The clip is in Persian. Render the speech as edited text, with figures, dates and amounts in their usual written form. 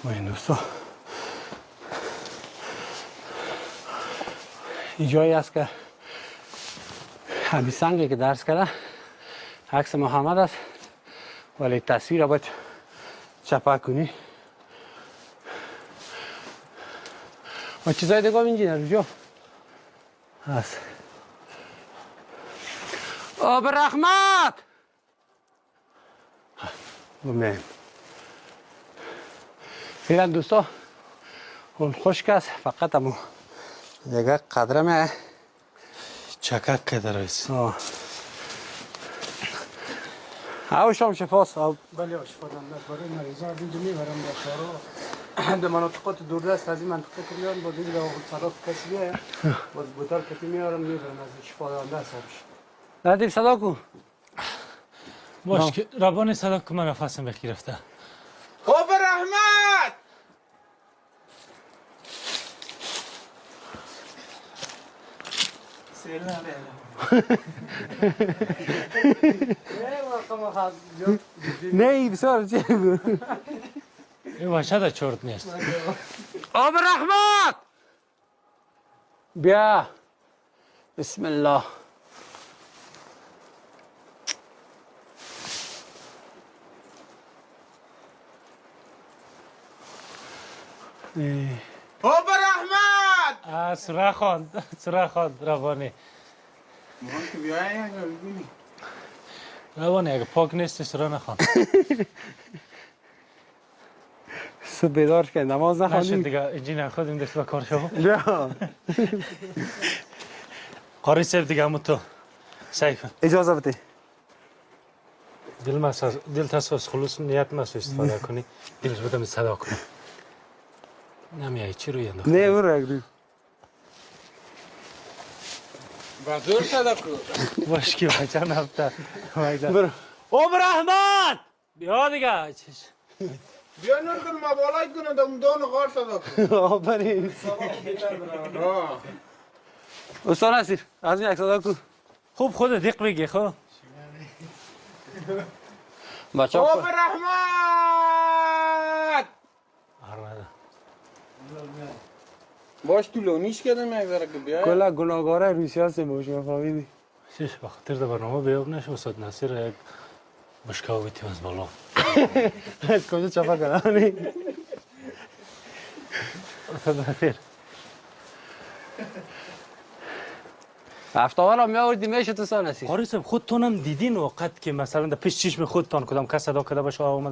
ما این دوستا این جایی است که همین سنگی که درس کرده عکس محمد است ولی تصویر را باید چپک کنی و چیزای دیگه هم اینجا نرجو هست آب رحمت بمیم فعلا دوستا اون خشک است فقط امو دیگه قدرمه چکک که در است او شام شفاست بله شفا دارم برای مریضا از اینجا میبرم به شهرها در مناطقات دوردست از این منطقه که میارم باز اینجا صدا کسی بیایه باز بوتل کتی میارم میبرم از شفا دارم حسابش ندیم صدا کن باش که ربانی صدا که من نفسم بگرفته آب رحمت نه بسیار چه این وحشت چرت نیست آب رحمت بیا بسم الله آب رحمت سرا خواند ربانی مهم که بیایی یا بگونی ربانی اگه پاک نیستی سرا نخوان صبح بیدار که نماز نشد نخوانیم دیگه اینجی نخوادیم دست با کار شو نه قاری سیب دیگه همون تو سیف اجازه بده دل تاسوس خلوص نیت مسو استفاده کنی دلش بدم صدا کنی نمیایی چی روی انداخت نه برو بزرگ صدا کن باش که بچه نفته برو آب رحمت بیا دیگه بیا نور کن ما بالای کنه دم دون غار صدا کن آفرین آه. استاد نصیر از این یک صدا کن خوب خود دق بگی خب بچه آب رحمت آرمده باش تو لونیش کردم یک ذره که بیایی کلا گناهگاره روسیه هستیم با شما فهمیدی شش بخاطر در برنامه بیاب نشه استاد نصیر یک بشکاو بیتیم از بالا از کجا چپا کنانی استاد نصیر هفتاوار هم میآوردی میشه تو سان هستی قاری صاحب خودتونم دیدین وقت که مثلا در پیش چشم خودتان کدام کس صدا کرده باشه آمد